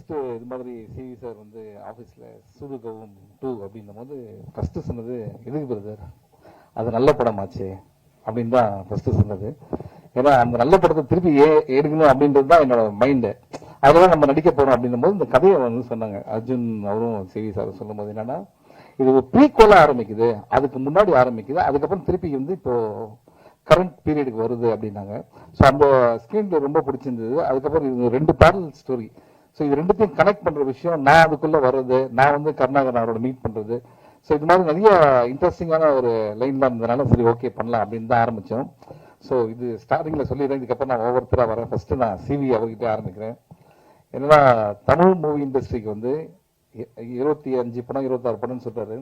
First இது மாதிரி CV sir வந்து ஆஃபீஸில் சூதுகவும் 2 அப்படின்னும் போது ஃபர்ஸ்ட் சொன்னது எதுக்கு பிரதர் அது நல்ல படமாச்சு அப்படின்னு தான் ஃபர்ஸ்ட் சொன்னது. ஏன்னா அந்த நல்ல படத்தை திருப்பி எடுக்கணும் அப்படின்றது தான் என்னோட மைண்டு. அதெல்லாம் நம்ம நடிக்க போறோம் அப்படின்னும் போது இந்த கதையை வந்து சொன்னாங்க அர்ஜுன் அவரும் சிவி சார் சொல்லும் போது என்னன்னா இது ஒரு ப்ரீக்வலா ஆரம்பிக்குது, அதுக்கு முன்னாடி ஆரம்பிக்குது, அதுக்கப்புறம் திருப்பி வந்து இப்போ கரண்ட் பீரியடுக்கு வருது அப்படின்னாங்க. ஸோ அந்த ஸ்கிரீன்ல ரொம்ப பிடிச்சிருந்தது. அதுக்கப்புறம் இது 2 பேரலல் ஸ்டோரி. ஸோ இது ரெண்டுத்தையும் கனெக்ட் பண்ற விஷயம், நான் அதுக்குள்ள வர்றது, நான் வந்து கருணாகரன் அவரோட மீட் பண்றது, ஸோ இது மாதிரி நிறைய இன்ட்ரெஸ்டிங்கான ஒரு லைன் தான் இருந்ததுனால சரி ஓகே பண்ணலாம் அப்படின்னு தான் ஆரம்பிச்சோம். ஸோ இது ஸ்டார்டிங்ல சொல்லிடுறேன், இதுக்கப்புறம் நான் ஒவ்வொருத்தரா வரேன். ஃபர்ஸ்ட் நான் சிவி அவர்கிட்ட ஆரம்பிக்கிறேன். என்னன்னா தமிழ் மூவி இண்டஸ்ட்ரிக்கு வந்து 25 படம் 26 படம்னு சொல்றாரு.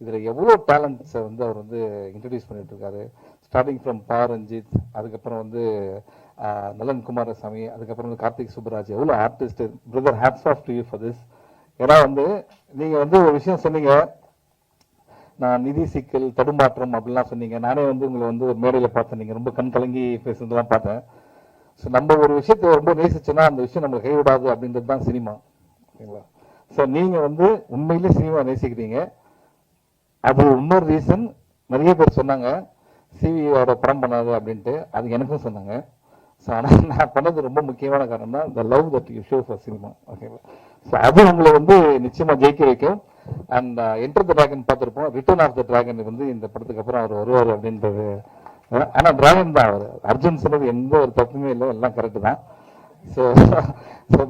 இதுல எவ்வளவு டேலண்ட்ஸை வந்து அவர் வந்து இன்ட்ரடியூஸ் பண்ணிட்டு இருக்காரு. ஸ்டார்டிங் ஃப்ரம் பா ரஞ்சித், அதுக்கப்புறம் வந்து நலன் குமாரசாமி, அதுக்கப்புறம் வந்து கார்த்திக் சுப்பராஜ், எவ்வளவு artist. Brother hats off to you for this. ஏன்னா வந்து நீங்க வந்து ஒரு விஷயம் சொன்னீங்க, நான் நிதி சிக்கல் தடுமாற்றம் அப்படிலாம் சொன்னீங்க. நானே வந்து உங்களை வந்து ஒரு மேடையில பார்த்தேன், நீங்க ரொம்ப கண் கலங்கி பேசுறதெல்லாம் பார்த்தேன். ஸோ நம்ம ஒரு விஷயத்தை ரொம்ப நேசிச்சோன்னா அந்த விஷயம் நம்மளை கைவிடாது அப்படின்றது தான் சினிமா, ஓகேங்களா? ஸோ நீங்க வந்து உண்மையிலே சினிமா நேசிக்கிறீங்க. அது இன்னொரு ரீசன், நிறைய பேர் சொன்னாங்க சிவியோட படம் பண்ணாது அப்படின்ட்டு, அது எனக்கும் சொன்னாங்க. ஸோ ஆனால் நான் பண்ணது ரொம்ப முக்கியமான காரணம் தான் the love that you show for cinema, ஓகேவா? ஸோ அது உங்களை வந்து நிச்சயமா ஜெயிக்க வைக்கும். அண்ட் என்டர் த டிராகன் பார்த்துருப்போம், ரிட்டர்ன் ஆஃப் த டிராகன் வந்து இந்த படத்துக்கு அப்புறம் அவர் வருவார் அப்படின்றது. ஆனா டிராகன் தான் அவர், அர்ஜுன் சொன்னது எந்த ஒரு தப்புமே இல்லை, எல்லாம் கரெக்டு தான். So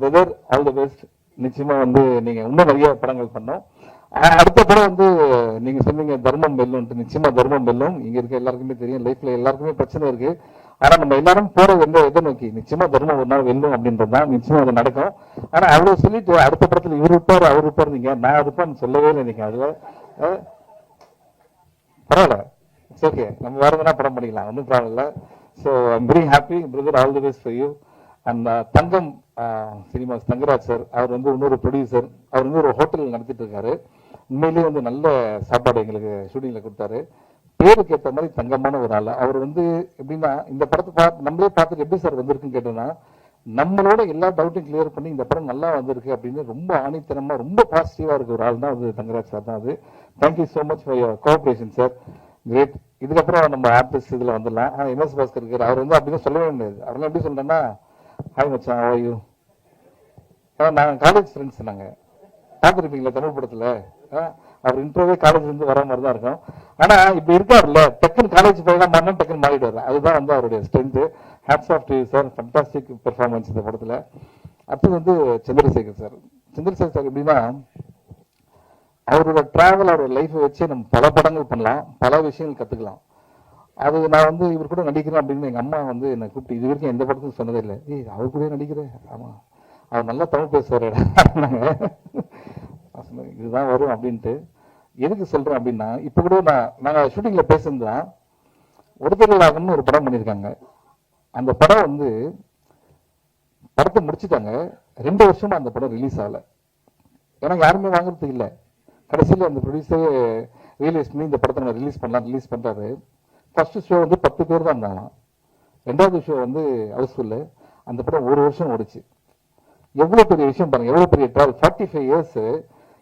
brother all the best. நிச்சயமா வந்து நீங்க இன்னும் நிறைய படங்கள் பண்ணோம். அடுத்த படம் வந்து நீங்க சொன்னீங்க தர்மம் வெல்லும், நிச்சயமா தர்மம் வெல்லும். இங்க இருக்க எல்லாருக்குமே தெரியும், லைஃப்ல எல்லாருக்குமே பிரச்சனை இருக்கு. ஆனா நம்ம எல்லாரும் போறது எதை நோக்கி, நிச்சயமா தர்மம் ஒரு நாள் வெல்லும் அப்படின்றது தான். நிச்சயமா அது நடக்கும். ஆனா அவ்வளவு சொல்லிட்டு அடுத்த படத்துல இவர் இருப்பாரு அவர் இருப்பாரு, நீங்க நான் இருப்பான்னு சொல்லவே இல்லை. நீங்க அதுல பரவாயில்ல, இட்ஸ் ஓகே, நம்ம வரதுனா படம் பண்ணிக்கலாம், ஒன்றும் ப்ராப்ளம் இல்லை. So I'm very happy brother, all the best for you. And Thangam Cinemas Thangaraj sir, அவர் வந்து இன்னொரு ப்ரொடியூசர், அவர் வந்து ஒரு ஹோட்டல் நடத்திட்டு இருக்காரு. உண்மையிலேயே வந்து நல்ல சாப்பாடு எங்களுக்கு ஷூட்டிங்ல கொடுத்தாரு. பேருக்கு ஏற்ற மாதிரி தங்கமான ஒரு ஆள். அவர் வந்து எப்படின்னா இந்த படத்தை நம்மளே பார்த்துட்டு எப்படி சார் வந்திருக்குன்னு கேட்டோம்னா, நம்மளோட எல்லா டவுட்டையும் கிளியர் பண்ணி இந்த படம் நல்லா வந்திருக்கு அப்படின்னு ரொம்ப ஆணித்தனமா ரொம்ப பாசிட்டிவா இருக்க ஒரு ஆள் தான் அது தங்கராஜ் சார் தான். அது thank you so much for your cooperation sir, great. இதுக்கப்புறம் நம்ம ஆர்டிஸ்ட் இதுல வந்துடலாம். எம்எஸ் பாஸ்கர் இருக்காரு, அவர் வந்து அப்படின்னு சொல்லவே முடியாது. அவரெல்லாம் எப்படி சொல்றேன்னா, ஹாய் மச்சான் ஹவ் ஆர் யூ, நாங்கள் காலேஜ் ஃப்ரெண்ட்ஸ், நாங்கள் பார்த்துருப்பீங்களா தமிழ் படத்துல, அவர் இன்ட்ரோவே காலேஜ் இருந்து வர மாதிரி தான் இருக்கும். ஆனா இப்ப இருக்காருல்ல, டக்குன்னு காலேஜ் போயெல்லாம் மாறினா டக்குன்னு மாறிடுவார். அதுதான் வந்து அவருடைய strength. Hats off to you sir, fantastic performance இந்த படத்துல. அடுத்து வந்து சந்திரசேகர் சார். சந்திரசேகர் சார் எப்படின்னா அவரோட டிராவல், அவரோட லைஃபை வச்சு நம்ம பல படங்கள் பண்ணலாம், பல விஷயங்கள் கத்துக்கலாம். அது நான் வந்து இவர் கூட நடிக்கிறேன் அப்படின்னு எங்க அம்மா வந்து என்னை கூப்பிட்டு இது வரைக்கும் எந்த படத்துக்கும் சொன்னதே இல்லை. ஏய் அவர் கூட நடிக்கிறேன், ஆமா அவர் நல்லா தமிழ் பேசுவார் இதுதான் வரும் அப்படின்ட்டு. எதுக்கு சொல்றேன் அப்படின்னா, இப்ப கூட நாங்க ஷூட்டிங்ல பேசுறதுதான் ஒருத்தர்களாகன்னு ஒரு படம் பண்ணியிருக்காங்க. அந்த படம் வந்து படத்தை முடிச்சுட்டாங்க, 2 வருஷமா அந்த படம் ரிலீஸ் ஆகல. ஏன்னா யாருமே வாங்குறதுக்கு இல்லை. கடைசியில் அந்த ப்ரொடியூசரே ரியலைஸ் பண்ணி இந்த படத்தை நம்ம ரிலீஸ் பண்றாரு. ஃபர்ஸ்ட் ஷோ வந்து 10 பேர் தான் இருந்தாங்க, 2வது ஷோ வந்து ஹவுஸ்ஃபுல்லு. அந்த படம் 1 வருஷம் ஓடிச்சு. எவ்வளவு பெரிய விஷயம் பாருங்க, எவ்வளவு பெரிய டிராவல். 45 இயர்ஸ்.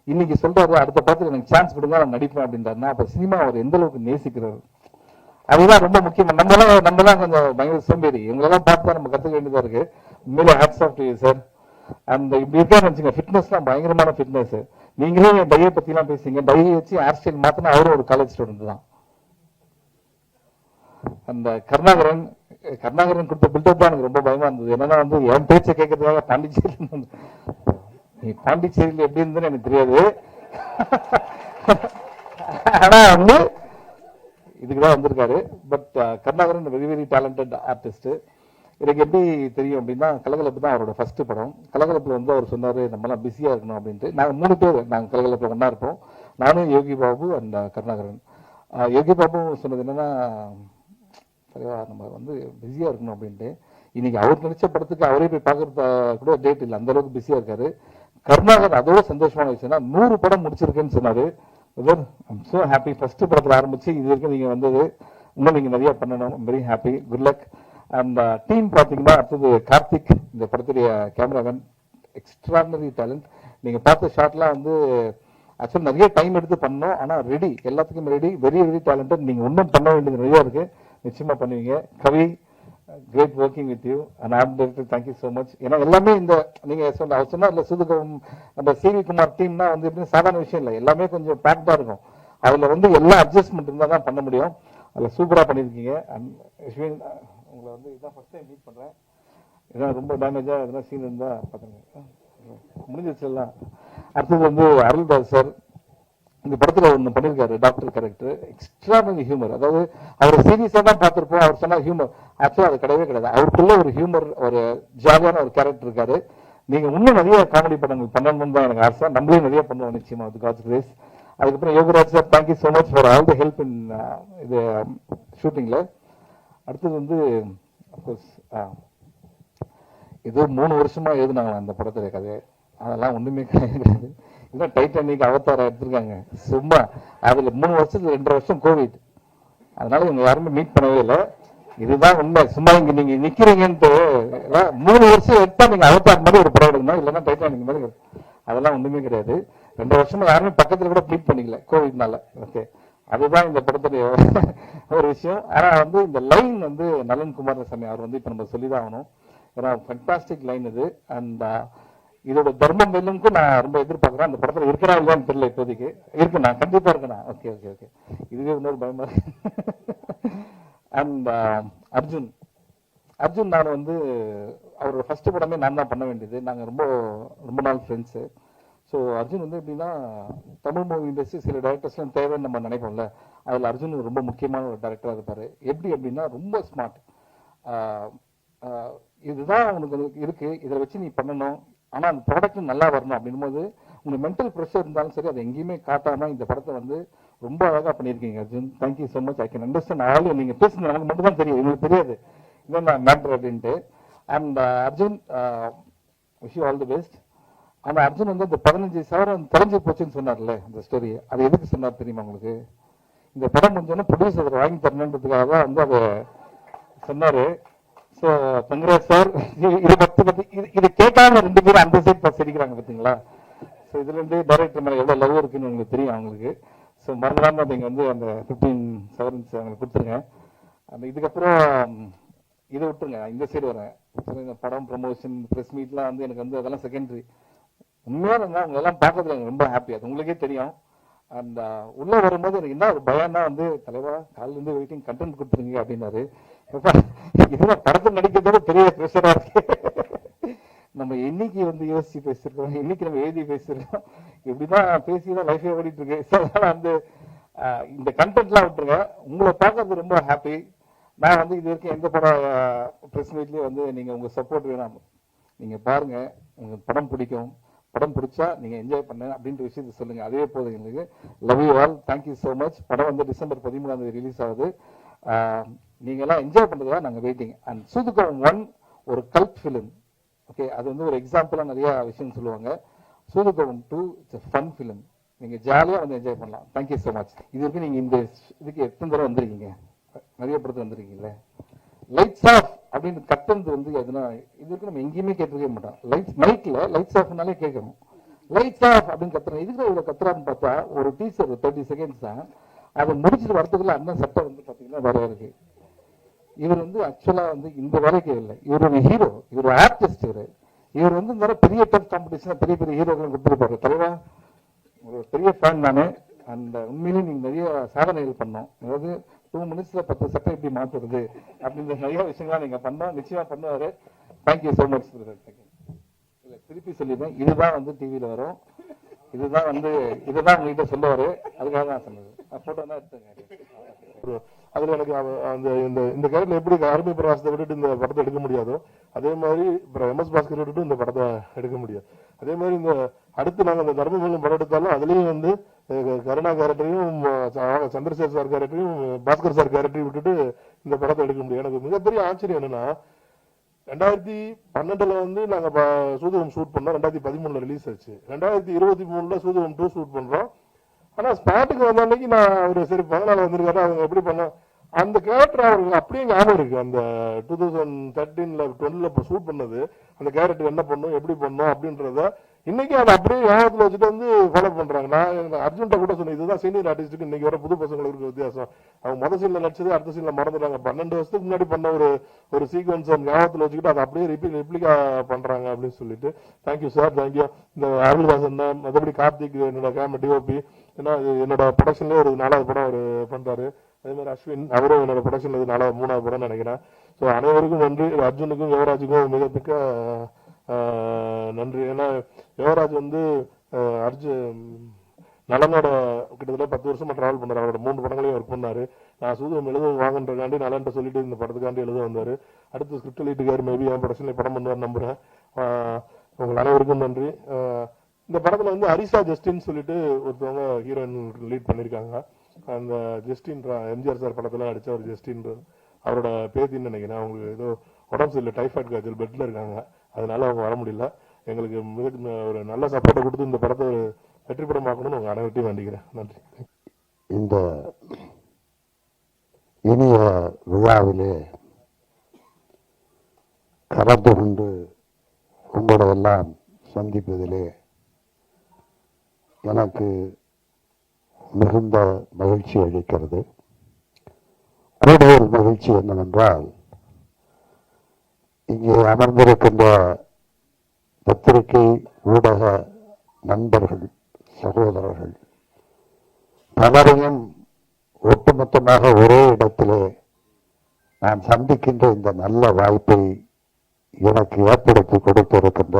இன்னைக்கு சொல்றாரு அடுத்த படத்துல எனக்கு சான்ஸ் கொடுங்க நான் நடிப்பேன் அப்படின்றாருன்னா, அப்ப சினிமா அவர் எந்த அளவுக்கு நேசிக்கிறாரு, அதுதான் ரொம்ப முக்கியம். நம்மலாம் கொஞ்சம் பயங்கர சோம்பேறி, இவங்களெல்லாம் பார்த்து நம்ம கத்துக்க வேண்டியதா இருக்கு. உண்மையிலே hats off to you sir. அந்த இப்படி இருக்கா நினைச்சுங்க, ஃபிட்னஸ்லாம் பயங்கரமான ஃபிட்னஸ். நீங்களே டையை பத்தி எல்லாம் பேசுங்க, டையை வச்சு ஹேர் ஸ்டைல் மாத்தினா அவரும் ஒரு காலேஜ் ஸ்டூடெண்ட் தான். அந்த கருணாகரன் கொடுத்த பில்டப் தான் எனக்கு ரொம்ப பயமா இருந்தது. என்னன்னா வந்து என் பேச்சை கேட்கறதுக்காக பாண்டிச்சேரியில் எப்படி இருந்ததுன்னு எனக்கு தெரியாது. ஆனா வந்து இதுக்குதான் வந்திருக்காரு. But Karunakaran very very talented artist. எனக்கு எப்படி தெரியும் அப்படின்னா, கலகலப்பு தான் அவரோட ஃபர்ஸ்ட் படம். கலகலப்புல வந்து அவர் சொன்னாரு நம்மலாம் பிஸியா இருக்கணும் அப்படின்ட்டு. நாங்கள் 3 பேர் நாங்கள் கலகலப்புல ஒன்னா இருப்போம், நானும் யோகி பாபு அண்ட் கருணாகரன். யோகி பாபு சொன்னது என்னன்னா, நம்ம வந்து பிஸியா இருக்கணும் அப்படின்ட்டு. இன்னைக்கு அவர் நினைச்ச படத்துக்கு அவரே போய் பார்க்கறது கூட டேட் இல்லை, அந்த அளவுக்கு பிஸியா இருக்காரு. கருணாகரன் அதோட சந்தோஷமான விஷயம்னா 100 படம் முடிச்சிருக்கேன்னு சொன்னாரு. I'm so happy. ஃபர்ஸ்ட் படத்துல ஆரம்பிச்சு இது வரைக்கும் நீங்க வந்தது, இன்னும் நீங்க நிறைய பண்ணணும். Very happy, good luck. அந்த டீம் பாத்தீங்கன்னா, அடுத்தது கார்த்திக் இந்த படத்துடைய கேமராமேன், எக்ஸ்ட்ரானரி டேலண்ட். நீங்க பார்த்த ஷாட்லாம் வந்து ஆக்சுவலாக நிறைய டைம் எடுத்து பண்ணோம், ஆனால் ரெடி, எல்லாத்துக்கும் ரெடி, வெரி வெரி டேலண்டட். நீங்கள் இன்னும் பண்ண வேண்டியது நிறைய இருக்கு, நிச்சயமா பண்ணுவீங்க. Kavi, great working with you and art director, thank you so much. ஏன்னா எல்லாமே இந்த நீங்க அவர் சொன்னார் இல்லை, சூதுகம் நம்ம சிவி குமார் டீம்னா வந்து எப்படின்னு சாதாரண விஷயம் இல்லை, எல்லாமே கொஞ்சம் பேக்டாக இருக்கும். அதில் வந்து எல்லா அட்ஜஸ்ட்மெண்ட் இருந்தால் தான் பண்ண முடியும். அதில் சூப்பராக பண்ணியிருக்கீங்க. அண்ட் அஸ்வின், உங்களை வந்து இதான் ஃபர்ஸ்ட் டைம் மீட் பண்ணுறேன். இதான் ரொம்ப டேமேஜாக எதனா சீன் இருந்தால் பார்த்துங்க, முடிஞ்சிச்சு எல்லாம். அடுத்தது வந்து அருள்தாஸ் சார் இந்த படத்துல ஒன்று பண்ணியிருக்காரு, டாக்டர் கேரக்டர், எக்ஸ்ட்ரானரி ஹியூமர். அதாவது அவர் சீரியஸாக தான் பார்த்துருப்போம், அவர் சொன்ன ஹியூமர் ஆக்சுவலாக அது கிடையவே கிடையாது. அவருக்குள்ள ஒரு ஹியூமர், ஒரு ஜாலியான ஒரு கேரக்டர் இருக்காரு. நீங்க இன்னும் நிறைய காமெடி படங்கள் பண்ணணும்னு தான் எனக்கு ஆசை. நம்மளே நிறைய பண்ணுவோம் நிச்சயமா, வித் காட்ஸ் கிரேஸ். அதுக்கப்புறம் Yogaraj sir, thank you so much for all the help in இது ஷூட்டிங்ல. அடுத்தது வந்து அப்கோர்ஸ் இது 3 வருஷமா எழுதுனாங்க அந்த படத்துல கதை, அதெல்லாம் ஒண்ணுமே கிடையாது. இல்லை டைட்டானிக், அவதாரம் எடுத்திருக்காங்க சும்மா. அதுல 3 வருஷத்துல 2.5 வருஷம் கோவிட், அதனால இவங்க யாருமே மீட் பண்ணவே இல்லை. இதுதான் உண்மை. சும்மா இங்க நீங்க நிக்கிறீங்கன்ட்டு 3 வருஷம் எடுத்தா நீங்க அவதார் மாதிரி ஒரு படம் எடுக்கணும், இல்லைன்னா டைட்டானிக் மாதிரி. அதெல்லாம் ஒண்ணுமே கிடையாது. 2 வருஷமா யாருமே பக்கத்துல கூட மீட் பண்ணிக்கல கோவிட்னால. ஓகே, அதுதான் இந்த படத்துடைய ஒரு விஷயம். ஆனா வந்து இந்த லைன் வந்து நலன் குமாரசாமி அவர் வந்து இப்ப நம்ம சொல்லிதான் ஆகணும். ஏன்னா ஃபண்டாஸ்டிக் லைன் இது. அண்ட் இதோட தர்மம் வெல்லும்க்கும் நான் ரொம்ப எதிர்பார்க்கிறேன். அந்த படத்துல இருக்கிறா இல்லையான்னு தெரியல இப்போதைக்கு. இருக்கு, நான் கண்டிப்பா இருக்கேன். ஓகே ஓகே ஓகே, இதுவே இன்னொரு பயமா இருக்கு. அண்ட் அர்ஜுன், அர்ஜுன் நான் வந்து அவரோட ஃபர்ஸ்ட் படமே நான் தான் பண்ண வேண்டியது. நாங்கள் ரொம்ப ரொம்ப நாள் ஃப்ரெண்ட்ஸு. ஸோ அர்ஜுன் வந்து எப்படின்னா, தமிழ் மூவி இண்டஸ்ட்ரி சில டேரக்டர்ஸ்லாம் தேவைன்னு நம்ம நினைப்போம்ல, அதில் அர்ஜுன் ரொம்ப முக்கியமான ஒரு டேரக்டராக இருப்பார். எப்படி அப்படின்னா ரொம்ப ஸ்மார்ட். இதுதான் உனக்கு இருக்கு, இதை வச்சு நீ பண்ணணும், ஆனால் அந்த ப்ராடக்ட் நல்லா வரணும் அப்படின்னும் போது உங்களுக்கு மென்டல் ப்ரெஷர் இருந்தாலும் சரி, அதை எங்கேயுமே காட்டாம இந்த படத்தை வந்து ரொம்ப அழகாக பண்ணியிருக்கீங்க Arjun. Thank you so much. I can understand all. நீங்கள் பேசுறது எனக்கு மட்டும் தான் தெரியும், உங்களுக்கு தெரியாது இதான் நான் மேட்ரு அப்படின்ட்டு. And Arjun, wish you all the best. அந்த அர்ஜுன் வந்து அந்த 15,000 தொலைஞ்சு போச்சுன்னு சொன்னார்ல, அந்த ஸ்டோரி, அது எதுக்கு சொன்னார் தெரியுமா உங்களுக்கு? இந்த படம் முடிஞ்சோன்னா ப்ரொடியூசர் வாங்கி தரணுன்றதுக்காக தான் வந்து அதை சொன்னாரு. So congrat sir. இதை பத்தி இது கேட்டாங்க 2 பேரும் அந்த சைட் பார்த்து சிரிக்கிறாங்க பார்த்தீங்களா? ஸோ இதுல இருந்து டைரக்டர் மேலே எவ்வளோ லவ் இருக்குன்னு உங்களுக்கு தெரியும் அவங்களுக்கு. ஸோ மறந்துடாம நீங்க வந்து அந்த 15,000 அவங்களுக்கு கொடுத்துருங்க. அந்த இதுக்கப்புறம் இதை விட்டுருங்க, இந்த சைடு வரேன். இந்த படம் ப்ரமோஷன் ப்ரெஸ் மீட்லாம் வந்து எனக்கு வந்து அதெல்லாம் செகண்டரி. உண்மையா இருந்தா உங்க எல்லாம் பார்க்கறதுல எனக்கு ரொம்ப ஹாப்பி, அது உங்களுக்கே தெரியும். அந்த உள்ள வரும்போது எனக்கு என்ன ஒரு பயம்னா வந்து, தலைவா காலில இருந்து வெயிட்டிங், கண்டென்ட் கொடுத்துருங்க அப்படின்னாரு. இதெல்லாம் படத்தில் நடிக்கிறதோட பெரிய ப்ரெஷரா இருக்கு. நம்ம என்னைக்கு வந்து யோசிச்சு பேசிருக்கோம், என்னைக்கு நம்ம எழுதி பேசிருக்கோம், இப்படிதான் பேசிதான் லைஃபே ஓடிட்டு இருக்கு. அதனால வந்து இந்த கண்டென்ட்லாம் விட்டுருங்க. உங்களை பார்க்கறது ரொம்ப ஹாப்பி. நான் வந்து இது வரைக்கும் எந்த படம் ப்ரெஸ் மீட்லயும் வந்து நீங்க உங்க சப்போர்ட் வேணாம், நீங்க பாருங்க, உங்களுக்கு படம் பிடிக்கும், படம் பிடிச்சா நீங்க என்ஜாய் பண்ண அப்படின்ற விஷயத்தை சொல்லுங்க, அதே போதும் எங்களுக்கு. Love you all, thank you so much. படம் வந்து டிசம்பர் 13 ரிலீஸ் ஆகுது. நீங்க எல்லாம் என்ஜாய் பண்றதா நாங்க வெயிட்டிங். அண்ட் சூதுகம் 1 ஒரு கல்ட் ஃபிலிம். ஓகே, அது வந்து ஒரு எக்ஸாம்பிளா நிறைய விஷயம் சொல்லுவாங்க. சூதுகம் 2 இட்ஸ் ஃபன் ஃபிலிம். நீங்க ஜாலியா வந்து என்ஜாய் பண்ணலாம். Thank you so much. இது வரைக்கும் நீங்க இந்த இதுக்கு எத்தனை தடவை வந்திருக்கீங்க? நிறைய படத்துல வந்திருக்கீங்கல்ல. லைட்ஸ் ஆஃப் அப்படின்னு கட்டந்து வந்து எதுனா இது வரைக்கும் நம்ம எங்கேயுமே கேட்டிருக்கவே மாட்டோம். லைட்ஸ் மைக்ல லைட்ஸ் ஆஃப்னாலே கேட்கணும். லைட்ஸ் ஆஃப் அப்படின்னு கத்துறேன். இதுக்கு இவ்வளவு கத்துறான்னு பார்த்தா ஒரு டீசர் 30 செகண்ட்ஸ் தான். அதை முடிச்சுட்டு வரதுக்குள்ள அந்த சட்டம் வந்து பாத்தீங்கன்னா வேற இருக்கு. இவர் வந்து ஆக்சுவலா வந்து இந்த வேலைக்கு இல்லை, இவர் ஒரு ஹீரோ, இவர் ஒரு ஆர்டிஸ்ட். இவர் வந்து இந்த பெரிய டப் காம்படிஷன் பெரிய பெரிய ஹீரோக்களும் கொடுத்துருப்பாரு. தலைவா ஒரு பெரிய ஃபேன் நானு. அந்த உண்மையிலேயே நீங்க நிறைய சாதனைகள் பண்ணோம். அதாவது 2 மினிட்ஸ்ல 10 சட்டம் எப்படி மாத்துறது அப்படின்ற நிறைய விஷயங்கள்லாம் நீங்க பண்ணோம். நிச்சயமா பண்ணுவாரு. Thank you so much. திருப்பி சொல்லிடுறேன், இதுதான் வந்து டிவியில வரும், இதுதான் வந்து இதுதான் உங்ககிட்ட சொல்லுவாரு. அதுக்காக தான் சொன்னது. போட்டோ தான் எடுத்துங்க. அதுல எனக்கு அந்த இந்த கேரக்டர் எப்படி அருமை பிரகாசத்தை விட்டுட்டு இந்த படத்தை எடுக்க முடியாதோ, அதே மாதிரி எம்எஸ் பாஸ்கர் விட்டுட்டு இந்த படத்தை எடுக்க முடியாது. அதே மாதிரி இந்த அடுத்து நாங்கள் அந்த தர்மபுரம் படம் எடுத்தாலும் அதுலயும் வந்து கருணா கேரக்டரையும் சந்திரசேகர் சார் கேரக்டரையும் பாஸ்கர் சார் கேரக்டரையும் விட்டுட்டு இந்த படத்தை எடுக்க முடியும். எனக்கு மிகப்பெரிய ஆச்சரியம் என்னன்னா, 2012 வந்து நாங்க சூதுகம் ஷூட் பண்ணோம், 2013 ரிலீஸ் ஆச்சு. 2023 சூதுகம் 2 ஷூட் பண்றோம். ஆனா ஸ்பாட்டுக்கு வந்த அன்னைக்கு நான் ஒரு சரி 14 வந்திருக்காரு, அவங்க எப்படி பண்ண அந்த கேரக்டர் அவருக்கு அப்படியே ஞாபகம் இருக்கு. அந்த 2013ல 12ல ஷூட் பண்ணது அந்த கேரக்டர் என்ன பண்ணும் எப்படி பண்ணும் அப்படின்றத இன்னைக்கு அதை அப்படியே ஞாபகத்தில் வச்சுட்டு வந்து ஃபாலோ பண்றாங்க. நான் அர்ஜுன்ட்ட கூட சொன்னேன், இதுதான் சீனியர் ஆர்டிஸ்டுக்கு இன்னைக்கு வர புது பசங்களுக்கு இருக்க வித்தியாசம். அவங்க முதல் சீன்ல நடிச்சது அடுத்த சீன்ல மறந்துட்டாங்க. 12 வருஷத்துக்கு முன்னாடி பண்ண ஒரு சீக்வன்ஸ் ஞாபகத்தில் வச்சுக்கிட்டு அதை அப்படியே ரெப்ளிகா பண்றாங்க அப்படின்னு சொல்லிட்டு தேங்க்யூ சார், தேங்க்யூ. இந்த அருள்தாசன் மற்றபடி கார்த்திக் என்னோட கேமரா டிஓபி, ஏன்னா என்னோட ப்ரொடக்ஷன்லேயே ஒரு 4வது படம் அவர் பண்றாரு. அதே மாதிரி அஸ்வின் அவரும் என்னோட ப்ரொடக்ஷன்ல இது 3வது படம் நினைக்கிறேன். ஸோ அனைவருக்கும் நன்றி. அர்ஜுனுக்கும் யுவராஜுக்கும் மிகமிக்க நன்றி. ஏன்னா யுவராஜ் வந்து நலனோட கிட்டத்தட்ட 10 வருஷமா டிராவல் பண்ணாரு. அவரோட 3 படங்களையும் ஒர்க் பண்ணாரு. நான் சூதம் எழுத வாங்கன்றக்காண்டி நலன்ட்ட சொல்லிட்டு இந்த படத்துக்காண்டி எழுத வந்தாரு. அடுத்து ஸ்கிரிப்ட் எழுதிட்டுக்காரு. மேபி என் ப்ரொடக்ஷன்ல படம் பண்ணுவார் நம்புறேன். உங்கள் அனைவருக்கும் நன்றி. இந்த படத்துல வந்து அரிசா ஜஸ்டின் சொல்லிட்டு ஒருத்தவங்க ஹீரோயின் லீட் பண்ணிருக்காங்க. அந்த ஜஸ்டின் எம்ஜிஆர் சார் படத்துல அடிச்ச ஒரு ஜஸ்டின் அவரோட பேத்தின்னு நினைக்கிறேன். அவங்களுக்கு ஏதோ உடம்பு சரியில்லை, டைஃபாய்டு காய்ச்சல், பெட்ல இருக்காங்க. அதனால அவங்க வர முடியல. எங்களுக்கு ஒரு நல்ல சப்போர்ட்டை கொடுத்து இந்த படத்தை வெற்றி படமாக்கணும்னு உங்க அனைவர்ட்டையும் வேண்டிக்கிறேன். நன்றி. இந்த இனிய விழாவிலே கலந்து கொண்டு உங்களோடெல்லாம் சந்திப்பதிலே எனக்கு மிகுந்த மகிழ்ச்சி அளிக்கிறது. கூடுதல் மகிழ்ச்சி என்னவென்றால், இங்கே அமர்ந்திருக்கின்ற பத்திரிகை ஊடக நண்பர்கள், சகோதரர்கள் பலரையும் ஒட்டுமொத்தமாக ஒரே இடத்திலே நான் சந்திக்கின்ற இந்த நல்ல வாய்ப்பை எனக்கு ஏற்படுத்தி கொடுத்திருக்கின்ற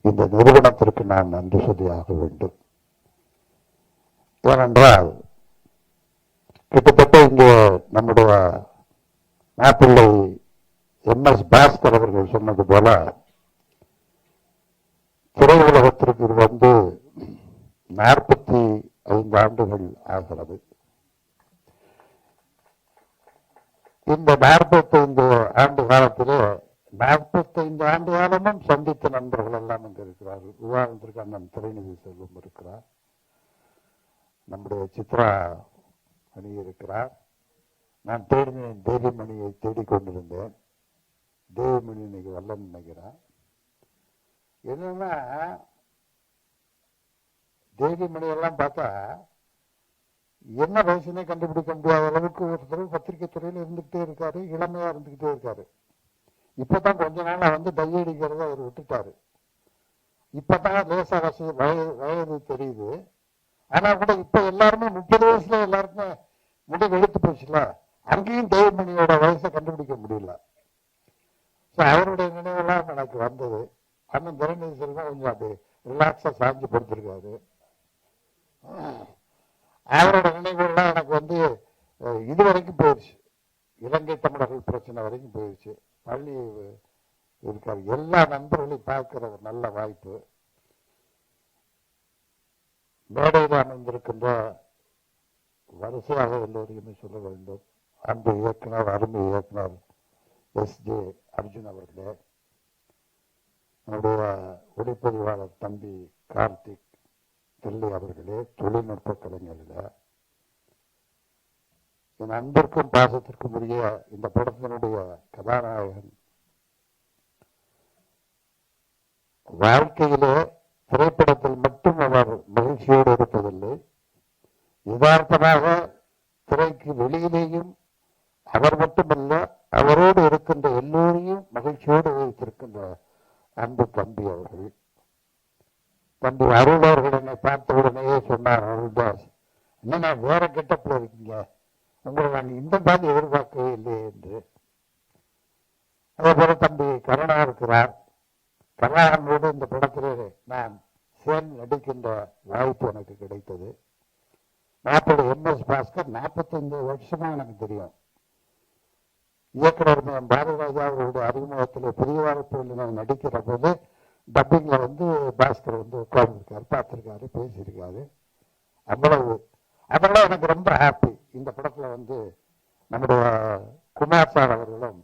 இந்த நிறுவனத்திற்கு நான் நன்றி சொல்லியாக வேண்டும். ஏனென்றால் கிட்டத்தட்ட இங்கே நம்முடைய மாப்பிள்ளை MS பாஸ்கர் அவர்கள் சொன்னது போல திரையுலகத்திற்கு வந்து 45 ஆண்டுகள் ஆகிறது. இந்த 45 ஆண்டு காலத்திலே 45 ஆண்டு காலமும் சந்தித்த நண்பர்கள் எல்லாம் இங்கு இருக்கிறார்கள். உதாரணத்திற்கு அண்ணன் திரைநிதி செல்வம் இருக்கிறார், நம்முடைய சித்ரா மணி இருக்கிறார். நான் தேடினேன், தேவிமணியை தேடிக்கொண்டிருந்தேன். தேவிமணி இன்னைக்கு வரலன்னு நினைக்கிறேன். என்னன்னா தேவிமணி எல்லாம் பார்த்தா என்ன வயசுனே கண்டுபிடிக்க முடியாத அளவுக்கு ஒருத்தர் பத்திரிகை துறையில் இருந்துகிட்டே இருக்காரு, இளமையா இருந்துகிட்டே இருக்காரு. இப்பதான் கொஞ்ச நாளா வந்து டையடிக்கிறத அவர் விட்டுட்டாரு. இப்பதான் லேசா வயது தெரியுது. ஆனா கூட இப்ப எல்லாருமே 30 வயசுல எல்லாருக்குமே முடிவு எடுத்து போச்சுல, அங்கேயும் தேவமணியோட வயசை கண்டுபிடிக்க முடியல. அவருடைய நினைவெல்லாம் எனக்கு வந்தது. அண்ணன் திரைநிதி செல்வம் கொஞ்சம் அப்படி ரிலாக்ஸா சாஞ்சு படுத்திருக்காரு. அவரோட நினைவுகள்லாம் எனக்கு வந்து இது வரைக்கும் போயிடுச்சு, இலங்கை தமிழர்கள் பிரச்சனை வரைக்கும் போயிடுச்சு. பள்ளி இருக்காரு. எல்லா நண்பர்களையும் பார்க்கிற ஒரு நல்ல வாய்ப்பு. மேடையில் அமைந்திருக்கின்ற வரிசையாக எல்லோரையுமே சொல்ல வேண்டும். அன்பு இயக்குனர், அருமை இயக்குனர் SJ அர்ஜுன் அவர்களே, நம்முடைய ஒளிப்பதிவாளர் தம்பி கார்த்திக் தில்லி அவர்களே, தொழில்நுட்ப கலைஞர்களே, என் அன்பிற்கும் பாசத்திற்கும் உரிய இந்த படத்தினுடைய கதாநாயகன் வாழ்க்கையிலே திரைப்படத்தில் மட்டும் அவர் மகிழ்ச்சியோடு இருப்பதில்லை, யதார்த்தமாக திரைக்கு வெளியிலேயும் அவர் மட்டுமல்ல, அவரோடு இருக்கின்ற எல்லோரையும் மகிழ்ச்சியோடு வைத்திருக்கின்ற அன்பு தம்பி அவர்கள். தம்பி அருள் அவர்கள் என்னை பார்த்த உடனேயே சொன்னார், அருள்தாஸ் என்ன வேற கெட்டப்பில் இருக்கீங்க, உங்களை நாங்கள் இந்த மாதிரி எதிர்பார்க்கவே இல்லை என்று. அதே போல தம்பி கருணா இருக்கிறார். கருணாகரனோடு இந்த படத்திலே நான் சேர்ந்து நடிக்கின்ற வாய்ப்பு எனக்கு கிடைத்தது. மாப்பிள்ளை MS பாஸ்கர் 45 வருஷமா எனக்கு தெரியும். இயக்குனர் பாரதிராஜா அவர்களுடைய அறிமுகத்தில் பெரிய வாய்ப்புகளில் நான் நடிக்கிற போது டப்பிங்ல வந்து பாஸ்கர் வந்து உட்கார்ந்துருக்காரு, பார்த்திருக்காரு, பேசியிருக்காரு. அதெல்லாம் எனக்கு ரொம்ப ஹாப்பி. இந்த படத்துல வந்து நம்முடைய குமார் சார் அவர்களும்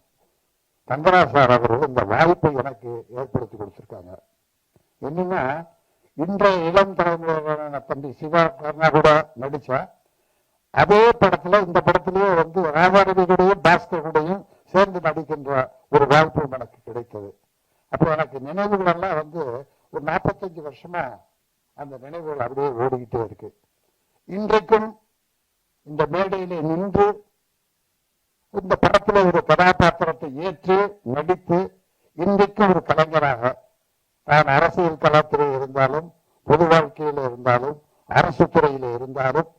தங்கராஜ் சார் அவர்களும் இந்த வாய்ப்பை எனக்கு ஏற்படுத்தி கொடுத்திருக்காங்க. என்னன்னா இன்றைய இளம் தலைமுறையான தம்பி சிவா கர்ணா கூட நடிச்சா அதே படத்துல இந்த படத்திலேயே வந்து ராதாரவியுடையும் பாஸ்கருடையும் சேர்ந்து நடிக்கின்ற ஒரு வாய்ப்பு எனக்கு கிடைத்தது. அப்போ எனக்கு நினைவுகள் எல்லாம் வந்து ஒரு 45 வருஷமா அந்த நினைவுகள் அப்படியே ஓடிக்கிட்டே இருக்கு. இன்றைக்கும் இந்த மேடையிலே நின்று இந்த படத்துல ஒரு கதாபாத்திரத்தை ஏற்று நடித்து இன்றைக்கும் ஒரு கலைஞராக நான் அரசியல் களத்திலே இருந்தாலும் பொது வாழ்க்கையில இருந்தாலும் அரசு துறையில இருந்தாலும்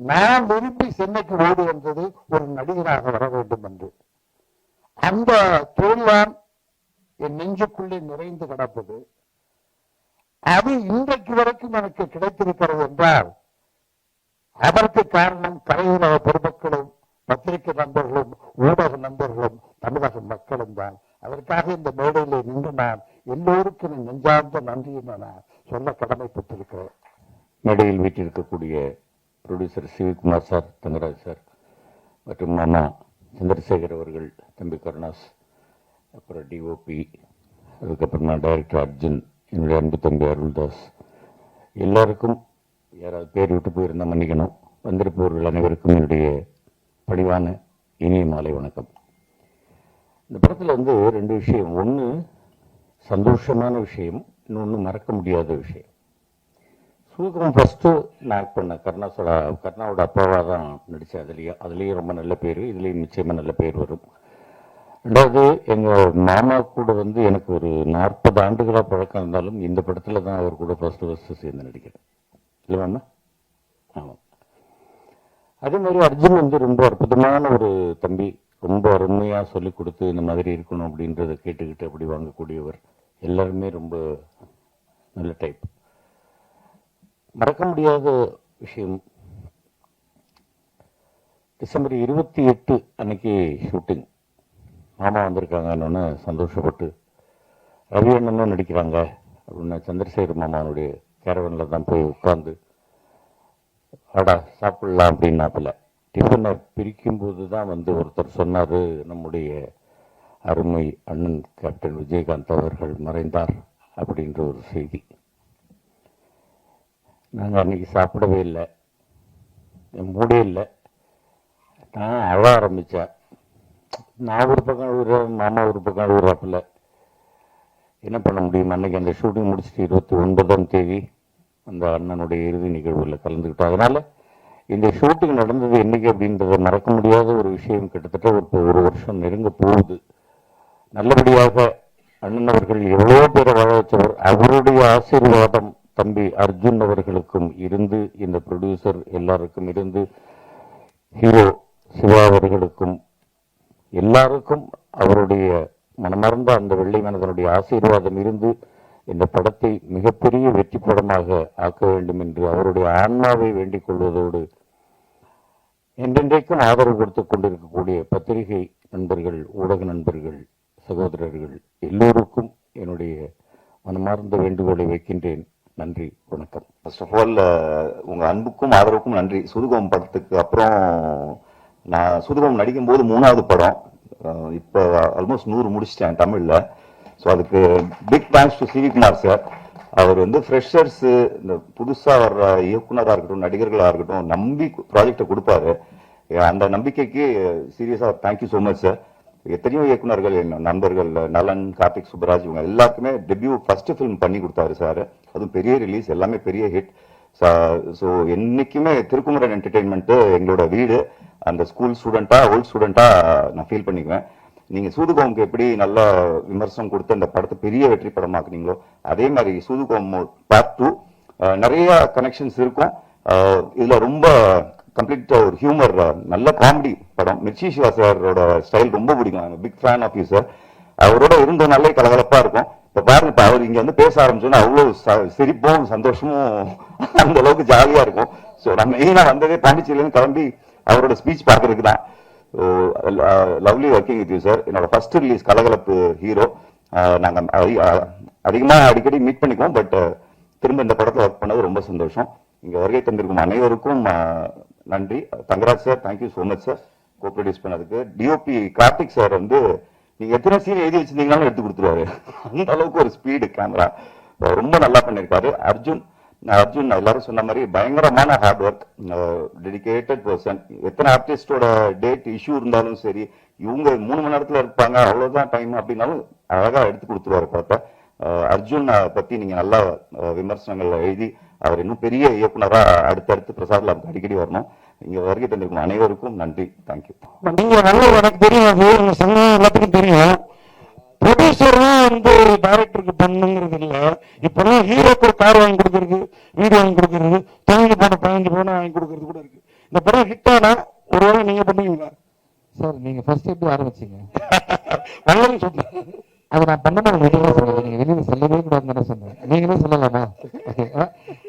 நான் விரும்பி சென்னைக்கு ஓடி வந்தது ஒரு நடிகராக வர வேண்டும் என்று. அந்த தோல்வான் என் நெஞ்சுக்குள்ளே நிறைந்து கிடப்பது. அது இன்றைக்கு வரைக்கும் எனக்கு கிடைத்திருக்கிறது என்றால் அதற்கு காரணம் கலையுலக பெருமக்களும் பத்திரிகை நண்பர்களும் ஊடக நண்பர்களும் தமிழக மக்களும் தான். அதற்காக இந்த மேடையில் நின்று நான் எல்லோருக்கும் நெஞ்சார்ந்த நன்றியை நான் சொல்ல கடமைப்பட்டிருக்கிறேன். மேடையில் வீட்டிருக்கக்கூடிய producer Sivakumar sir, Thangaraj sir மற்றும் மாமா சந்திரசேகர் அவர்கள், தம்பி கருணாஸ், அப்புறம் டிஓபி, அதுக்கப்புறமா டைரக்டர் அர்ஜுன், என்னுடைய அன்பு தம்பி அருள்தாஸ், எல்லாருக்கும் யாராவது பேர் விட்டு போயிருந்தால் மன்னிக்கணும். வந்திருப்பவர்கள் அனைவருக்கும் என்னுடைய பணிவான இனிய மாலை வணக்கம். இந்த படத்தில் வந்து 2 விஷயம். ஒன்று சந்தோஷமான விஷயம், இன்னொன்று மறக்க முடியாத விஷயம். சூகம் ஃபஸ்ட்டு நான் ஆக்ட் பண்ண கருணாவோட அப்பாவாக தான் நடித்தேன். அதுலேயும் ரொம்ப நல்ல பேர், இதுலேயும் நிச்சயமாக நல்ல பேர் வரும். ரெண்டாவது, எங்கள் மாமா கூட வந்து எனக்கு ஒரு 40 ஆண்டுகளாக பழக்கம் இருந்தாலும் இந்த படத்தில் தான் அவர் கூட ஃபஸ்ட்டு சேர்ந்து நடிக்கிறேன். இல்லை மாமா? ஆமாம். அதே மாதிரி அர்ஜுன் வந்து ரொம்ப அற்புதமான ஒரு தம்பி, ரொம்ப அருமையாக சொல்லி கொடுத்து இந்த மாதிரி இருக்கணும் அப்படின்றத கேட்டுக்கிட்டு அப்படி வாங்கக்கூடியவர். எல்லாருமே ரொம்ப நல்ல டைப். மறக்க முடியாத விஷயம், டிசம்பர் 28 அன்னைக்கு ஷூட்டிங். மாமா வந்திருக்காங்கன்னு சந்தோஷப்பட்டு ரவி அண்ணனும் நடிக்கிறாங்க அப்படின்னு சந்திரசேகர் மாமானுடைய கேரவனில் தான் போய் உட்காந்து ஆடா சாப்பிடலாம் அப்படின்னாப்பில் டிஃபனை பிரிக்கும்போது தான் வந்து ஒருத்தர் சொன்னார், நம்முடைய அருமை அண்ணன் கேப்டன் விஜயகாந்த் அவர்கள் மறைந்தார் அப்படின்ற ஒரு செய்தி. நாங்கள் அன்றைக்கி சாப்பிடவே இல்லை, மூடே இல்லை. நான் அழ ஆரம்பித்தேன். நான் ஒரு பக்கம் அழுகுறேன், மாமா ஒரு பக்கம் அழுகுறாப்பில். என்ன பண்ண முடியும்? அன்றைக்கி அந்த ஷூட்டிங் முடிச்சுட்டு 29ஆம் தேதி அந்த அண்ணனுடைய இறுதி நிகழ்வில் கலந்துக்கிட்டோம். அதனால் இந்த ஷூட்டிங் நடந்தது என்றைக்கு அப்படின்றத மறக்க முடியாத ஒரு விஷயம். கிட்டத்தட்ட ஒரு வருஷம் நெருங்க போகுது. நல்லபடியாக அண்ணன் அவர்கள் எவ்வளோ பேரை வாழ வச்சவர். அவருடைய ஆசீர்வாதம் தம்பி அர்ஜுன் அவர்களுக்கும் இருந்து, இந்த ப்ரொடியூசர் எல்லாருக்கும் இருந்து, ஹீரோ சிவா அவர்களுக்கும் எல்லாருக்கும் அவருடைய மனமார்ந்த அந்த வெள்ளை மனதனுடைய ஆசீர்வாதம் இருந்து இந்த படத்தை மிகப்பெரிய வெற்றி படமாக ஆக்க வேண்டும் என்று அவருடைய ஆன்மாவை வேண்டிக் கொள்வதோடு என்றென்றைக்கும் ஆதரவு கொடுத்துக் கொண்டிருக்கக்கூடிய பத்திரிகை நண்பர்கள், ஊடக நண்பர்கள், சகோதரர்கள் எல்லோருக்கும் என்னுடைய மனமார்ந்த வேண்டுகோளை வைக்கின்றேன். நன்றி, வணக்கம். ஃபர்ஸ்ட் ஆஃப் ஆல் உங்க அன்புக்கும் ஆதரவுக்கும் நன்றி. சூதுகம் படத்துக்கு அப்புறம் நான் சூதுகம் நடிக்கும் போது 3வது படம். இப்போ ஆல்மோஸ்ட் 100 முடிச்சிட்டேன் தமிழ்ல. ஸோ அதுக்கு big thanks to Sivakumar sir. அவர் வந்து ஃப்ரெஷர்ஸ், இந்த புதுசா வர்ற இயக்குனராக இருக்கட்டும், நடிகர்களாக இருக்கட்டும், நம்பி ப்ராஜெக்டை கொடுப்பாரு. அந்த நம்பிக்கைக்கு சீரியஸா தேங்க்யூ ஸோ மச் சார். எத்தனையோ இயக்குனர்கள், நண்பர்கள், நலன், கார்த்திக் சுப்பராஜ், இவங்க எல்லாருக்குமே டெபியூ ஃபர்ஸ்ட் ஃபிலிம் பண்ணி கொடுத்தாரு சார். அதுவும் பெரிய ரிலீஸ், எல்லாமே பெரிய ஹிட். ஸோ என்னைக்குமே திருக்குமரன் என்டர்டெயின்மெண்ட் எங்களோட வீடு. அந்த ஸ்கூல் ஸ்டூடெண்டா, ஓல்ட் ஸ்டூடெண்டா நான் ஃபீல் பண்ணிக்குவேன். நீங்க சூதுகோமுக்கு எப்படி நல்ல விமர்சனம் கொடுத்து அந்த படத்தை பெரிய வெற்றி படமாக்குனீங்களோ, அதே மாதிரி சூதுகோம் பார்ட் 2 நிறைய கனெக்ஷன்ஸ் இருக்கும். இதுல ரொம்ப கம்ப்ளீட் ஒரு ஹியூமர், நல்ல காமெடி படம். மிர்ச்சி சிவா சாரோட ஸ்டைல் ரொம்ப பிடிக்கும். Big fan of you sir. அவரோட இருந்தனாலே கலகலப்பா இருக்கும். இப்ப பாருங்க, இப்ப அவர் இங்க வந்து பேச ஆரம்பிச்சோன்னா அவ்வளவு சிரிப்பும் சந்தோஷமும் அந்த அளவுக்கு ஜாலியா இருக்கும். ஸோ நான் மெயினா வந்ததே பாண்டிச்சேரியிலேருந்து கிளம்பி அவரோட ஸ்பீச் பார்க்கறதுக்கு தான். Lovely working with you sir. என்னோட ஃபர்ஸ்ட் ரிலீஸ் கலகலப்பு ஹீரோ. நாங்க அதிகமா அடிக்கடி மீட் பண்ணிக்குவோம். பட் திரும்ப இந்த படத்துல ஒர்க் பண்ணது ரொம்ப சந்தோஷம். இங்க வருகை தந்திருக்கும் அனைவருக்கும் நன்றி. Thangaraj sir, thank you so much sir கோ ப்ரொடியூஸ் பண்ணதுக்கு. டிஓபி கார்த்திக் சார் வந்து நீங்க எத்தனை சீன் எழுதி வச்சிருந்தீங்கன்னாலும் எடுத்து கொடுத்துருவாரு. அந்த அளவுக்கு ஒரு ஸ்பீடு கேமரா, ரொம்ப நல்லா பண்ணியிருக்காரு. அர்ஜுன் அர்ஜுன் எல்லாரும் சொன்ன மாதிரி பயங்கரமான ஹார்ட் ஒர்க், டெடிகேட்டட் பர்சன். எத்தனை ஆர்டிஸ்டோட டேட் இஷ்யூ இருந்தாலும் சரி, இவங்க 3 மணி நேரத்துல இருப்பாங்க, அவ்வளவுதான் டைம் அப்படின்னாலும் அழகா எடுத்து கொடுத்துருவாரு பார்த்தா. அர்ஜுன் பத்தி நீங்க நல்லா விமர்சனங்கள் எழுதி அவர் இன்னும் பெரிய இயக்குனரா அடுத்தடுத்து பிரசாத் லேப்க்கு அடிக்கடி வரணும். இங்க வருகை தந்திருக்கும் அனைவருக்கும் நன்றி. தேங்க்யூ. நீங்க நல்ல எனக்கு தெரியும், அது சொன்ன எல்லாத்துக்கும் தெரியும். ப்ரொடியூசர் தான் வந்து டைரக்டருக்கு பண்ணுங்கிறது இல்லை. இப்பெல்லாம் ஹீரோக்கு கார் வாங்கி கொடுக்கறது, வீடு வாங்கி கொடுக்கறது, பதினஞ்சு போன வாங்கி கொடுக்கறது கூட இருக்கு. இந்த படம் ஹிட் ஆனா ஒருவேளை நீங்க பண்ணுவீங்களா சார்? நீங்க ஃபர்ஸ்ட் எப்படி ஆரம்பிச்சீங்க? நல்லதுன்னு சொன்னேன். அது நான் பண்ண வெளியில சொன்னேன், நீங்க வெளியில சொல்லவே கூடாதுன்னு சொன்னேன். நீங்களே சொல்லலாமா?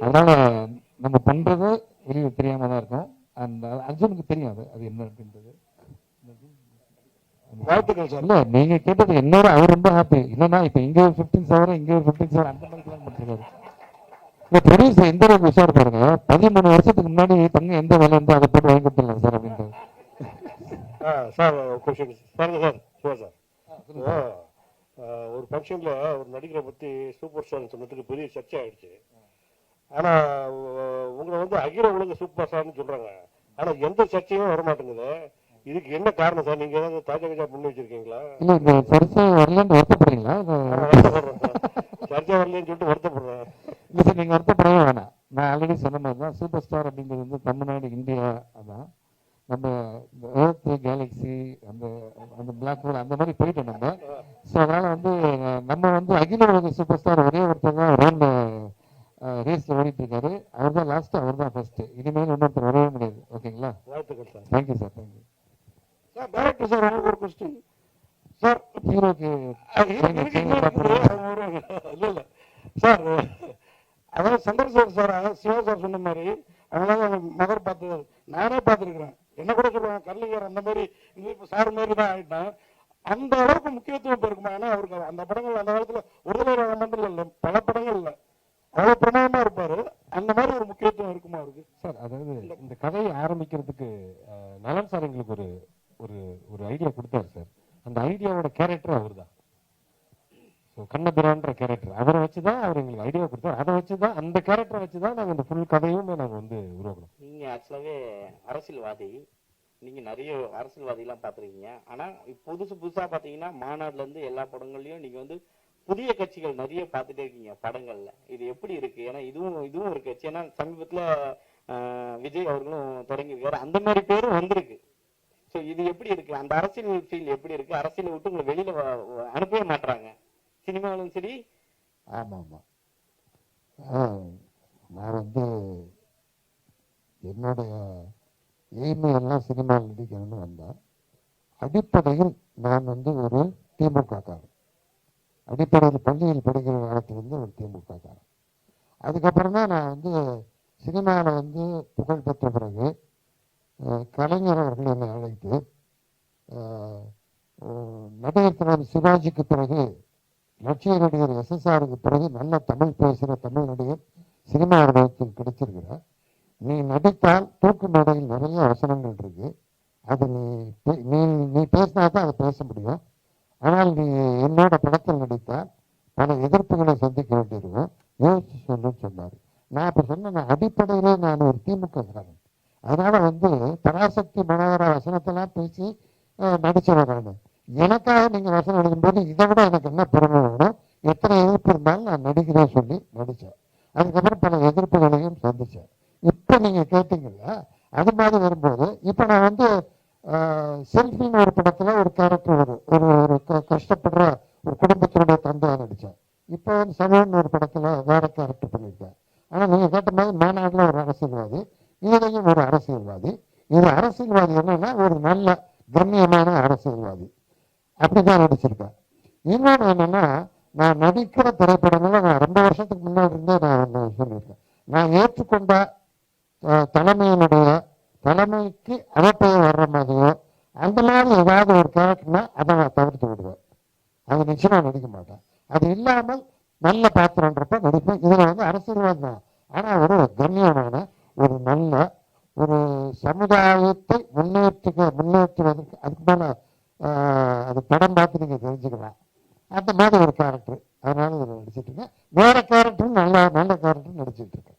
அதனால நம்ம பண்றது வெளியில தெரியாம தான் இருக்கும். அந்த அர்ஜுனுக்கு தெரியும் அது அது என்ன அப்படின்றது. வாழ்த்துக்கள் சார். இல்ல நீங்க கேட்டது என்னோட அவர் ரொம்ப ஹாப்பி. என்னன்னா இப்ப இங்க ஒரு 15 hour இங்க ஒரு 15 hour அந்த மாதிரி பிளான் பண்ணிருக்காரு. இந்த ப்ரொடியூசர் எந்த அளவுக்கு உஷார் பாருங்க. 13 வருஷத்துக்கு முன்னாடி தங்க எந்த வேலை இருந்தா அதை போட்டு வாங்கி கொடுத்துடலாம் சார் அப்படின்றது. சார் கொஸ்டின் சார் சார் ஒரு ஃபங்க்ஷன்ல ஒரு நடிகரை பத்தி சூப்பர் ஸ்டார்னு சொன்னதுக்கு பெரிய சர்ச்சை ஆயிடுச்சு. ஆனா உங்களை வந்து அகில உலக சூப்பர் ஸ்டார்னு சொல்றாங்க, ஆனா எந்த சர்ச்சையும் வர மாட்டேங்குது. இதுக்கு என்ன காரணம் சார்? நீங்க ஏதாவது தாஜா பண்ணி வச்சிருக்கீங்களா? இல்ல இந்த சர்ச்சை வரலன்னு வருத்தப்படுறீங்களா? வருத்தப்படுறேன் சார், சர்ச்சை வரலன்னு சொல்லிட்டு வருத்தப்படுறேன். இல்ல சார், நீங்க வருத்தப்படவே வேணாம். நான் ஆல்ரெடி சொன்ன மாதிரி தான் சூப்பர் ஸ்டார் அப்படிங்கிறது வந்து தமிழ்நாடு, இந்தியா, அதான் நம்ம எர்த் கேலக்ஸி, அந்த அந்த பிளாக் ஹோல் அந்த மாதிரி போயிட்டோம் நம்ம. ஸோ அதனால வந்து நம்ம வந்து அகில உலக சூப்பர் ஸ்டார் ஒரே ஒருத்தர் தான் ரவுண்ட் ரேஸ்ல ஓடிட்டு இருக்காரு. அவர் தான் லாஸ்ட், அவர் தான் ஃபர்ஸ்ட். இனிமேல் இன்னொருத்தர் வரவே முடியாது. ஓகேங்களா? வாழ்த்துக்கள் sir. Thank you sir. Thank you sir. Director sir, எனக்கு ஒரு கொஸ்டின் சார். ஹீரோக்கு இல்ல இல்ல சார், அதாவது சந்திரசேகர் சார், சிவா சார் சொன்ன மாதிரி அதனால மகர் பார்த்து நானே பார்த்துருக்கிறேன். என்ன கூட சொல்லுவாங்க கல்லிங்கர் அந்த மாதிரி, இப்போ சார் மாதிரி தான் ஆயிட்டான். அந்த அளவுக்கு முக்கியத்துவம் இப்போ இருக்குமா? ஏன்னா அவருக்கு அந்த படங்கள் அந்த காலத்துல ஒரு தடவை மட்டும் இல்லை, பல படங்கள் இல்லை, அவ்வளவு பிரமாதமா இருப்பாரு. அந்த மாதிரி ஒரு முக்கியத்துவம் இருக்குமா அவருக்கு? சார், அதாவது இந்த கதையை ஆரம்பிக்கிறதுக்கு நலன் சார் எங்களுக்கு ஒரு ஒரு ஒரு ஐடியா கொடுத்தாரு சார். அந்த ஐடியாவோட கேரக்டர் அவர் தான். கண்ணபிரான்ற கேரக்டர் அவரை வச்சுதான் அவர் எங்களுக்கு ஐடியா கொடுத்தாரு. அதை வச்சுதான், அந்த கேரக்டரை வச்சுதான் நாங்க இந்த ஃபுல் கதையும் நாங்க வந்து உருவாக்கணும். நீங்க ஆக்சுவலாவே அரசியல்வாதி, நீங்க நிறைய அரசியல்வாதி எல்லாம் பாத்துருக்கீங்க. ஆனா புதுசு புதுசா பாத்தீங்கன்னா மாநாடுல இருந்து எல்லா படங்கள்லயும் நீங்க வந்து புதிய கட்சிகள் நிறைய பார்த்துட்டே இருக்கீங்க படங்கள்ல. இது எப்படி இருக்கு? ஏன்னா இதுவும் ஒரு கட்சி. ஏன்னா சமீபத்துல விஜய் அவர்களும் தொடங்கியிருக்காரு, அந்த மாதிரி பேரும் வந்திருக்கு. ஸோ இது எப்படி இருக்கு? அந்த அரசியல் ஃபீல் எப்படி இருக்கு? அரசியலை விட்டு உங்களை வெளியில அனுப்பவே மாட்டாங்க, சினிமாவிலும் சரி. ஆமா ஆமா. நான் வந்து என்னுடைய எய்மை எல்லாம் சினிமாவில் நடிக்கணும்னு வந்தேன். அடிப்படையில் நான் வந்து ஒரு திமுககாரன். அடிப்படையில் பள்ளியில் படிக்கிற காலத்திலிருந்து ஒரு திமுககாரன். அதுக்கப்புறம் தான் நான் வந்து சினிமாவில் வந்து புகழ் பெற்ற பிறகு கலைஞர் அவர்கள் என்னை அழைத்து நடிகர் திரு சிவாஜிக்கு பிறகு, லட்சிய நடிகர் SSRக்கு பிறகு நல்ல தமிழ் பேசுகிற தமிழ் நடிகர் சினிமா அனுபவத்தில் கிடைச்சிருக்கிற, நீ நடித்தால் தூக்கு மேடையில் நிறைய வசனங்கள் இருக்கு, அது நீ பேசினா தான் அதை பேச முடியும். ஆனால் நீ என்னோட படத்தில் நடித்தால் பல எதிர்ப்புகளை சந்திக்க வேண்டியிருக்கும், யோசிச்சு சொல்லுன்னு சொன்னார். நான் இப்போ சொன்னேன், அடிப்படையிலே நான் ஒரு திமுககாரன். அதனால வந்து பராசக்தி மனோகர வசனத்தெல்லாம் பேசி நடிச்சவன் நான். எனக்காக நீங்கள் வசனம் எழுதும்போது இதை விட எனக்கு என்ன பெருமை வேணும்? எத்தனை எதிர்ப்பு இருந்தாலும் நான் நடிக்கிறேன் சொல்லி நடித்தேன். அதுக்கப்புறம் பல எதிர்ப்புகளையும் சந்தித்தேன். இப்போ நீங்கள் கேட்டீங்கல்ல, அது மாதிரி வரும்போது இப்போ நான் வந்து செல்ஃபின்னு ஒரு படத்தில் ஒரு கேரக்டர் வரும், ஒரு கஷ்டப்படுற ஒரு குடும்பத்தினுடைய தந்தையாக நடித்தேன். இப்போ வந்து சமூகம்னு ஒரு படத்தில் வேற கேரக்டர் பண்ணியிருக்கேன். ஆனால் நீங்கள் கேட்ட மாதிரி மாநாட்டில் ஒரு அரசியல்வாதி, இதுலையும் ஒரு அரசியல்வாதி. இது அரசியல்வாதி என்னன்னா ஒரு நல்ல கண்ணியமான அரசியல்வாதி, அப்படிதான் நடிச்சிருக்கேன். இன்னொன்று என்னன்னா, நான் நடிக்கிற திரைப்படங்களை நான் 2 வருஷத்துக்கு முன்னாடி இருந்தே நான் சொல்லியிருக்கேன். நான் ஏற்றுக்கொண்ட தலைமைக்கு அவப்பெயர் வர்ற மாதிரியோ அந்த மாதிரி ஏதாவது ஒரு கேரக்டர்னா அதை நான் தவிர்த்து விடுவேன். அது நிச்சயமா நடிக்க மாட்டேன். அது இல்லாமல் நல்ல பாத்திரன்றப்ப நடிப்பேன். இதில் வந்து அரசியல்வாதி தான், ஆனால் ஒரு கண்ணியமான ஒரு நல்ல ஒரு சமுதாயத்தை முன்னேற்றுவதற்கு அதுக்கு மேலே அது படம் பார்த்து நீங்கள் தெரிஞ்சுக்கலாம். அந்த மாதிரி ஒரு கேரக்டர். அதனால இதில் நடிச்சிட்டு இருக்கேன். வேற கேரக்டரும் நல்ல கேரக்டர் நடிச்சிட்டு இருக்கேன்.